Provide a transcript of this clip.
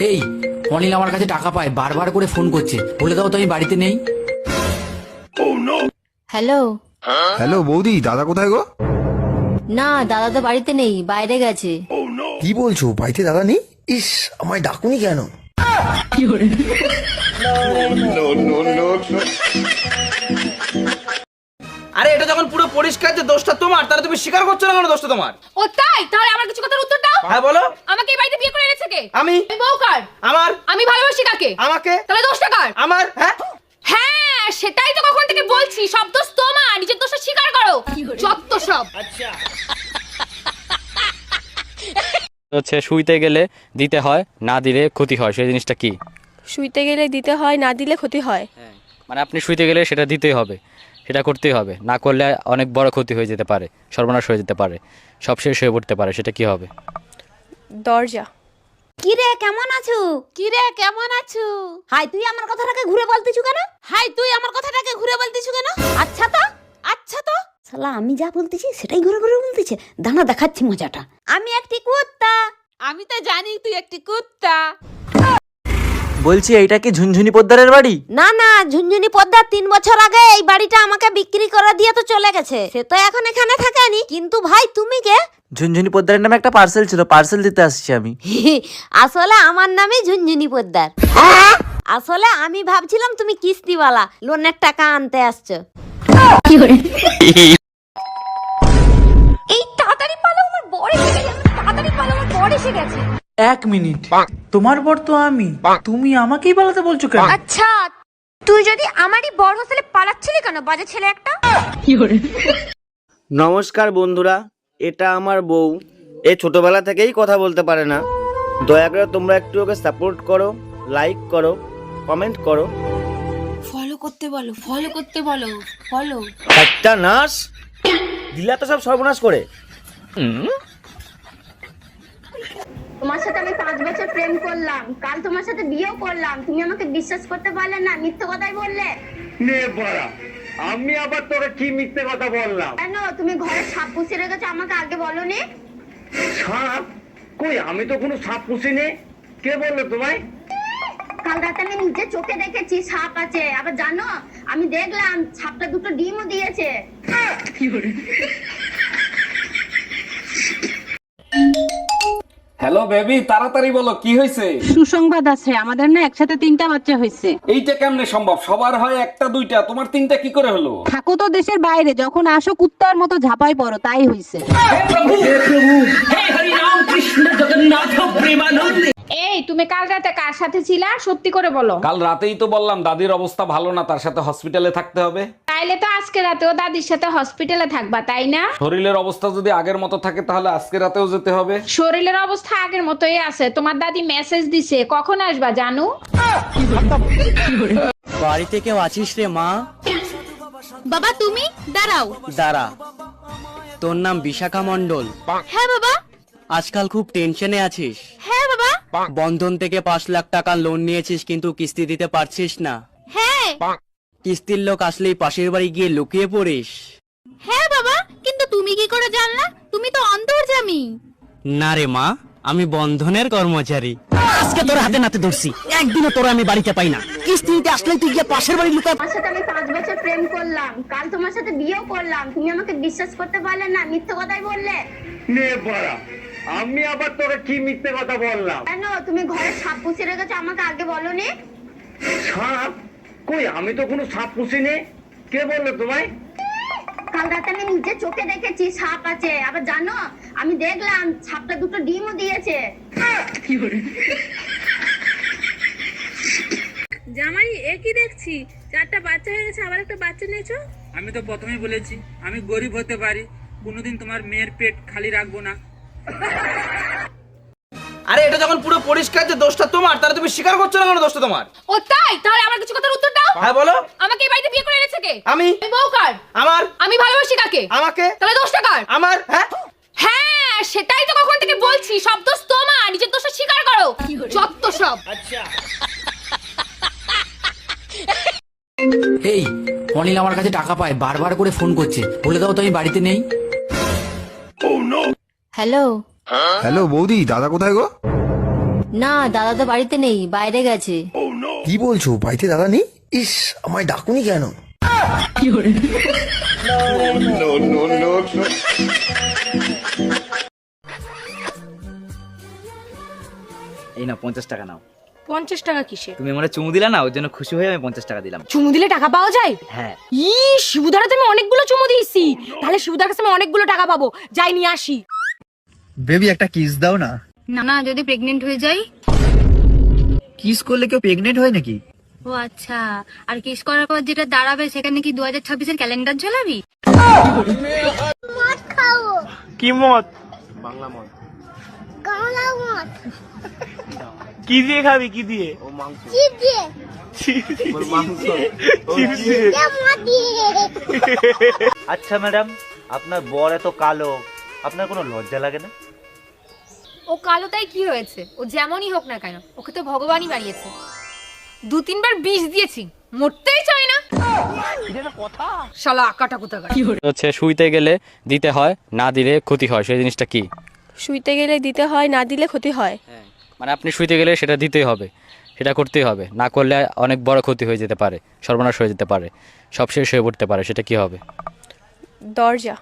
এই অনিল আমার কাছে টাকা পায়, বারবার করে ফোন করছে, বলে দাও তো আমি বাড়িতে নেই। হ্যালো। হ্যালো বৌদি, দাদা কোথায় গো? না, দাদা তো বাড়িতে নেই, বাইরে গেছে। কি বলছো, বাড়িতে দাদা নেই? ইস, আমায় ডাকুনি কেন? আরে এটা যখন পুরো পরিষ্কার যে দোষটা তোমার, তাহলে তুমি স্বীকার করছো না কেন দোষটা তোমার? ও তাই? তাহলে আমার কিছু কথার উত্তর দাও। হ্যাঁ বলো। আমাকে এই বাড়িতে বিয়ে করে এনেছে কে? আমি। বউ কার? আমার। আমি ভালোবাসি কাকে? আমাকে। তাহলে দোষটা কার? আমার। হ্যাঁ হ্যাঁ, সেটাই তো কখন থেকে বলছি, সব দোষ তোমার, নিজের দোষটা স্বীকার করো। যত সব। হচ্ছে শুইতে গেলে দিতে হয়, না দিলে ক্ষতি হয়, সেই জিনিসটা কি? শুইতে গেলে দিতে হয়, না দিলে ক্ষতি হয়। মানে আপনি শুইতে গেলে সেটা দিতেই হবে, সেটা করতেই হবে, না করলে অনেক বড় ক্ষতি হয়ে যেতে পারে, সর্বনাশ হয়ে যেতে পারে, সব শেষ হয়ে পড়তে পারে, সেটা কি হবে? দরজা। কিরে কেমন আছো? কিরে কেমন আছো? হাই, তুই আমার কথাটাকে ঘুরে বলতেছু কেন? হাই, তুই আমার কথাটাকে ঘুরে বলতিস কেন? আচ্ছা তো, আচ্ছা তো। শালা আমি যা বলতেছি সেটাই ঘুরে ঘুরে বলতেছে। দানা দেখাচ্ছি মজাটা। আমি একটি কুত্তা। আমি তো জানি তুই একটি কুত্তা। বলছি এইটা কি ঝুনঝুনি পোদ্দারের বাড়ি? না না, ঝুনঝুনি পদ্মার 3 বছর আগে এই বাড়িটা আমাকে বিক্রি করে দিয়ে তো চলে গেছে। সে তো এখন এখানে থাকেনি। কিন্তু ভাই তুমি কে? ঝুনঝুনি পোদ্দারের নামে একটা পার্সেল ছিল, পার্সেল দিতে আসছি আমি। আসলে আমার নামে ঝুনঝুনি পোদ্দার। আসলে আমি ভাবছিলাম তুমি কিস্তিওয়ালা, লোনের টাকা আনতে আসছো। এই তাড়াতাড়ি পালো, আমার বর এসে গেছে। তাড়াতাড়ি পালো, আমার বর এসে গেছে। 1 মিনিট, তোমার বর তো আমি, তুমি আমাকেই পালাতে বলছো কেন? আচ্ছা, তুই যদি আমারই বর হোস্টেলে পালাচ্ছিলি কেন, বাজে ছেলে একটা? নমস্কার বন্ধুরা, এটা আমার বউ। এ ছোটবেলা থেকেই কথা বলতে পারে না। দয়া করে তোমরা একটু ওকে সাপোর্ট করো, লাইক করো, কমেন্ট করো। ফলো করতে বলো, ফলো করতে বলো, ফলো। একটা নাশ দিলা তো সব সর্বনাশ করে। তোমার সাথে আমি 5 বছর প্রেম করলাম, কাল তোমার সাথে বিয়েও করলাম, তুমি আমাকে বিশ্বাস করতে পারলে না, মিথ্যে কথাই বললে। নে বড়া, আমি আবার তোকে কি মিথ্যে কথা বললাম? কেন তুমি ঘরে সাপ পুষে রেখেছো, আমাকে আগে বলোনি? সাপ? কই, আমি তো কোনো সাপ পুষিনি। কে বললো তোমায়? কাল রাতে আমি নিজে চোখে দেখেছি সাপ আছে। আবার জানো, আমি দেখলাম সাপটা 2টো ডিমও দিয়েছে। হ্যালো বেবি, তাড়াতাড়ি বলো কি হয়েছে? সুসংবাদ আছে, আমাদের না একসাথে 3টা বাচ্চা হয়েছে। এইটা কেমনে সম্ভব? সবার হয় 1টা 2টা, তোমার 3টা কি করে হলো? থাকো তো দেশের বাইরে, যখন আসো কুত্তার মতো ঝাপাই পড়ো, তাই হইছে। এই তুমি কাল রাতে কার সাথে ছিলা, সত্যি করে বলো। কাল রাতেই তো বললাম দাদির অবস্থা ভালো না, তার সাথে হসপিটালে থাকতে হবে। তাইলে তো আজকে রাতেও দাদির সাথে হসপিটালে থাকবা, তাই না? শরীরের অবস্থা যদি আগের মতো থাকে তাহলে আজকে রাতেও যেতে হবে। শরীরের অবস্থা আগের মতোই আছে। তোমার দাদি মেসেজ দিছে, কখন আসবা জানু? বাড়িতে কেউ আছিস রে মা? বাবা তুমি দাঁড়াও। দাঁড়া, তোর নাম বিশাখা মণ্ডল? হ্যাঁ বাবা। আজকাল খুব টেনশনে আছিস? হ্যাঁ বাবা। বন্ধন থেকে 5 লাখ টাকা লোন নিয়েছিস, কিন্তু কিস্তি দিতে পারছিস না। হ্যাঁ। কিস্তির লোক আসলেই পাশের বাড়ি গিয়ে লুকিয়ে পড়িস। হ্যাঁ বাবা, কিন্তু তুমি কি করে জানলা? তুমি তো অন্তর্যামী। না রে মা, আমি বন্ধনের কর্মচারী। আজকে তোর হাতে নাতে ধরছি, একদিনও তোর আমি বাড়িতে পাই না। কিস্তি দিতে আসলে তুই গিয়ে পাশের বাড়ি লুকা। তোমার সাথে আমি 5 বছর প্রেম করলাম, কাল তোমার সাথে বিয়েও করলাম, তুমি আমাকে বিশ্বাস করতে পারলে না, মিথ্যে কথাই বললে। নে বড়া, আমি আবার তোকে কি মিথ্যে কথা বললাম? কেন তুমি ঘরে সাপ পুষে রেখেছো, আমাকে আগে বলোনি? সাপ? কই, আমি তো কোনো সাপ পুষিনি। কে বললো তোমায়? কাল রাতে আমি নিজে চোখে দেখেছি সাপ আছে। আবার জানো, আমি দেখলাম সাপটা 2টো ডিমও দিয়েছে। জামাই একই দেখছি, 4টা বাচ্চা হয়ে গেছে, আবার একটা বাচ্চা নিয়েছো। আমি তো প্রথমেই বলেছি আমি গরিব হতে পারি, কোনোদিন তোমার মেয়ের পেট খালি রাখবো না। আরে এটা যখন পুরো পরিষ্কার যে দোষটা তোমার, তাহলে তুমি স্বীকার করছো না কেন দোষটা তোমার? ও তাই? তাহলে আমার কিছু কথার উত্তর দাও। হ্যাঁ বলো। আমাকে এই বাড়িতে বিয়ে করে এনেছে কে? আমি। বউ কার? আমার। আমি ভালোবাসি কাকে? আমাকে। তাহলে দোষটা কার? আমার। হ্যাঁ হ্যাঁ, সেটাই তো কখন থেকে বলছি, সব দোষ তোমার, নিজের দোষটা স্বীকার করো। যত সব। এই অনিল আমার কাছে টাকা পায়, বারবার করে ফোন করছে, বলে দাও তো আমি বাড়িতে নেই। হ্যালো। হ্যালো বৌদি, দাদা কোথায় গো? না দাদা তো বাড়িতে নেই, বাইরে গেছে। কি বলছো, বাড়িতে দাদা নেই? ইস, আমায় ডাকুনি কেন? এই না 50 টাকা নাও। 50 টাকা কিসে? তুমি আমার চুমু দিলা না, ওর জন্য খুশি হয়ে আমি 50 টাকা দিলাম। চুমু দিলে টাকা পাওয়া যায়? হ্যাঁ। শিবুদারা তো আমি অনেকগুলো চুমু দিয়েছি, তাহলে শিবুদার কাছে আমি অনেকগুলো টাকা পাবো। যাই নিয়ে আসি। বেবি একটা কিস দাও না। না না, যদি প্রেগনেন্ট হয়ে যাই? কিস করলে কেউ প্রেগনেন্ট হয় নাকি? ও আচ্ছা, আর কিস করার পর যেটা দাঁড়াবে সেখানে কি 2026 এর ক্যালেন্ডার ঝোলাবি? মদ খাবো। কি মদ? গাঁলা মদ। কি দিয়ে খাবি? কি দিয়ে? চিপ দিয়ে। মদ দিয়ে। আচ্ছা ম্যাডাম, আপনার বর এত কালো, আপনার কোনো লজ্জা লাগে না? ও কালো তাই কি হয়েছে? ও যেমনই হোক না কেন, ওকে তো ভগবানই বানিয়েছে। 2-3 বার বিষ দিয়েছি, মরতেই চায় না। শালা কাটা কোথাকার। হচ্ছে শুইতে গেলে দিতে হয়, না দিলে ক্ষতি হয়, সেই জিনিসটা কি? শুইতে গেলে দিতে হয়, না দিলে ক্ষতি হয়। মানে আপনি শুইতে গেলে সেটা দিতেই হবে, সেটা করতেই হবে, না করলে অনেক বড় ক্ষতি হয়ে যেতে পারে, সর্বনাশ হয়ে যেতে পারে, সব শেষ হয়ে পড়তে পারে, সেটা কি হবে? দরজা।